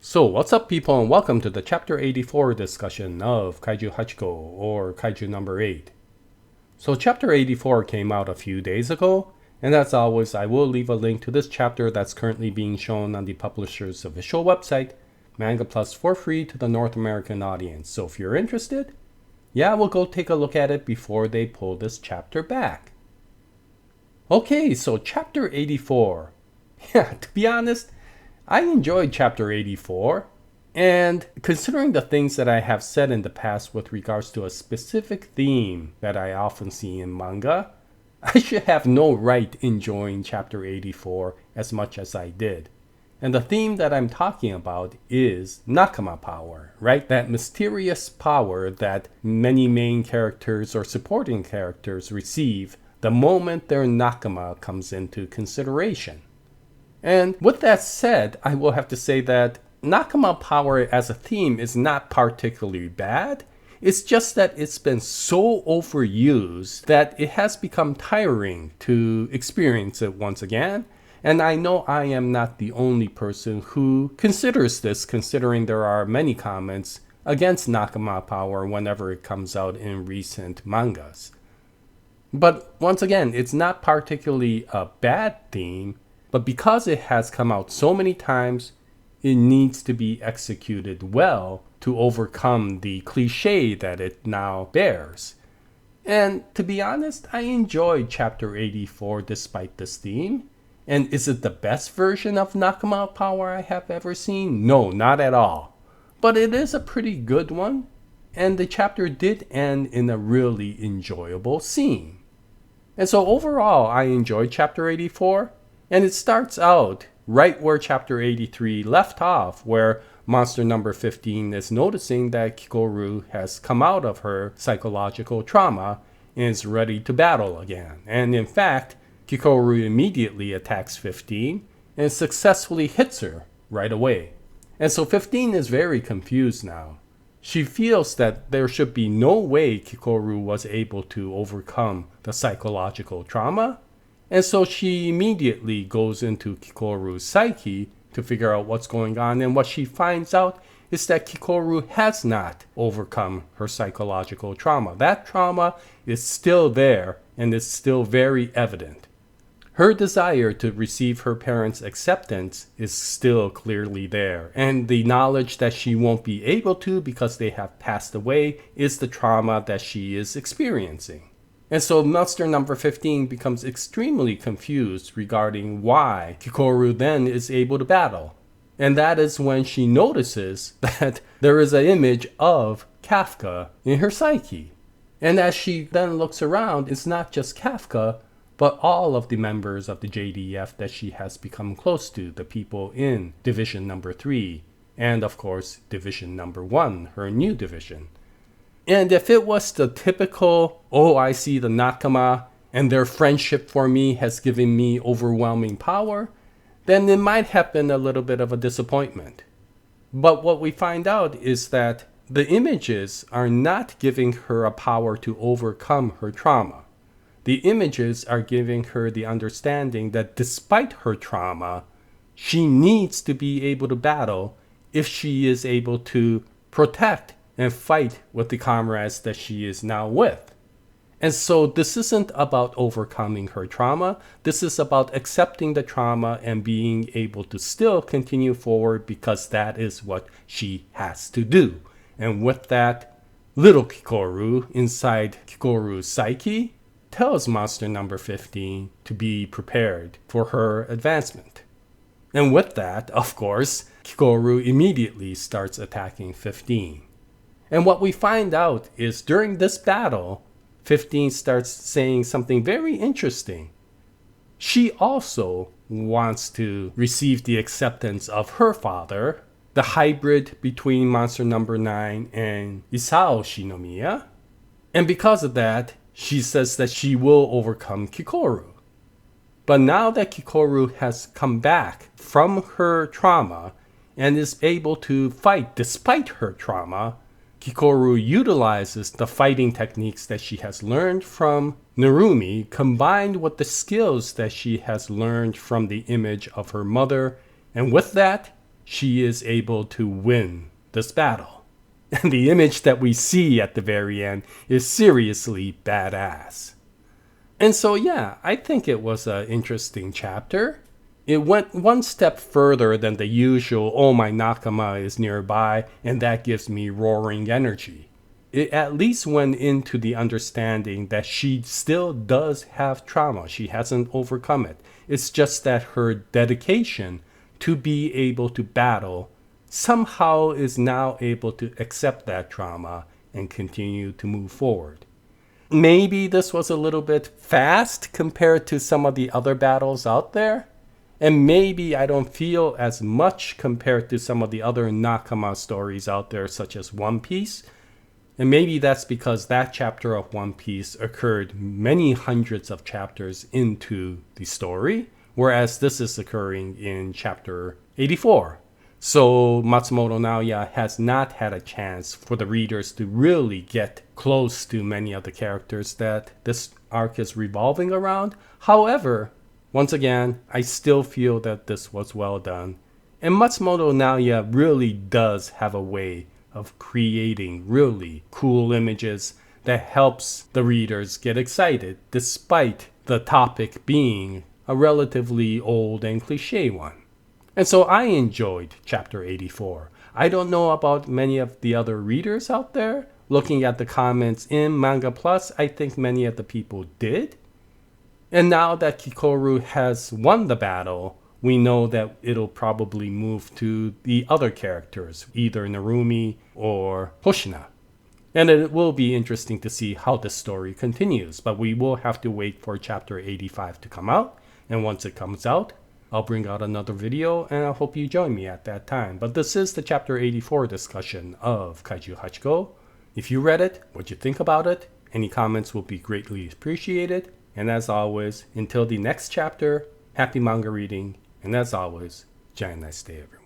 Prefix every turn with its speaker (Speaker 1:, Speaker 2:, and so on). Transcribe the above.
Speaker 1: So what's up people, and welcome to the chapter 84 discussion of Kaiju 8号 or Kaiju number 8. So chapter 84 came out a few days ago, and as always I will leave a link to this chapter that's currently being shown on the publisher's official website, Manga Plus, for free to the North American audience. So if you're interested, we'll go take a look at it before they pull this chapter back. Okay, so chapter 84. To be honest, I enjoyed chapter 84, and considering the things that I have said in the past with regards to a specific theme that I often see in manga, I should have no right enjoying chapter 84 as much as I did. And the theme that I'm talking about is Nakama power, right? That mysterious power that many main characters or supporting characters receive the moment their Nakama comes into consideration. And with that said, I will have to say that Nakama power as a theme is not particularly bad. It's just that it's been so overused that it has become tiring to experience it once again. And I know I am not the only person who considers this, considering there are many comments against Nakama power whenever it comes out in recent mangas. But once again, it's not particularly a bad theme. But because it has come out so many times, it needs to be executed well to overcome the cliche that it now bears. And to be honest, I enjoyed chapter 84 despite this theme. And is it the best version of Nakama power I have ever seen? No, not at all. But it is a pretty good one, and the chapter did end in a really enjoyable scene. And so overall, I enjoyed chapter 84. And it starts out right where chapter 83 left off, where monster number 15 is noticing that Kikoru has come out of her psychological trauma and is ready to battle again. And in fact, Kikoru immediately attacks 15 and successfully hits her right away. And so 15 is very confused now. She feels that there should be no way Kikoru was able to overcome the psychological trauma. And so she immediately goes into Kikoru's psyche to figure out what's going on. And what she finds out is that Kikoru has not overcome her psychological trauma. That trauma is still there and is still very evident. Her desire to receive her parents' acceptance is still clearly there. And the knowledge that she won't be able to because they have passed away is the trauma that she is experiencing. And so monster number 15 becomes extremely confused regarding why Kikoru then is able to battle. And that is when she notices that there is an image of Kafka in her psyche. And as she then looks around, it's not just Kafka, but all of the members of the JDF that she has become close to, the people in Division number 3, and of course Division number 1, her new division. And if it was the typical, oh, I see the Nakama and their friendship for me has given me overwhelming power, then it might have been a little bit of a disappointment. But what we find out is that the images are not giving her a power to overcome her trauma. The images are giving her the understanding that despite her trauma, she needs to be able to battle if she is able to protect and fight with the comrades that she is now with. And so this isn't about overcoming her trauma. This is about accepting the trauma and being able to still continue forward because that is what she has to do. And with that, little Kikoru inside Kikoru's psyche tells monster number 15 to be prepared for her advancement. And with that, of course, Kikoru immediately starts attacking 15. And what we find out is during this battle, 15 starts saying something very interesting. She also wants to receive the acceptance of her father, the hybrid between monster number 9 and Isao Shinomiya. And because of that, she says that she will overcome Kikoru. But now that Kikoru has come back from her trauma and is able to fight despite her trauma, Kikoru utilizes the fighting techniques that she has learned from Narumi combined with the skills that she has learned from the image of her mother. And with that, she is able to win this battle. And the image that we see at the very end is seriously badass. And so yeah, I think it was an interesting chapter. It went one step further than the usual, oh my nakama is nearby and that gives me roaring energy. It at least went into the understanding that she still does have trauma. She hasn't overcome it. It's just that her dedication to be able to battle somehow is now able to accept that trauma and continue to move forward. Maybe this was a little bit fast compared to some of the other battles out there. And maybe I don't feel as much compared to some of the other nakama stories out there, such as One Piece. And maybe that's because that chapter of One Piece occurred many hundreds of chapters into the story, whereas this is occurring in chapter 84. So Matsumoto Naoya has not had a chance for the readers to really get close to many of the characters that this arc is revolving around. However, once again, I still feel that this was well done. And Matsumoto Naoya really does have a way of creating really cool images that helps the readers get excited, despite the topic being a relatively old and cliche one. And so I enjoyed chapter 84. I don't know about many of the other readers out there. Looking at the comments in Manga Plus, I think many of the people did. And now that Kikoru has won the battle, we know that it'll probably move to the other characters, either Narumi or Hoshina. And it will be interesting to see how the story continues, but we will have to wait for chapter 85 to come out. And once it comes out, I'll bring out another video, and I hope you join me at that time. But this is the chapter 84 discussion of Kaiju 8号. If you read it, what you think about it, any comments will be greatly appreciated. And as always, until the next chapter, happy manga reading. And as always, Jaya, nice day everyone.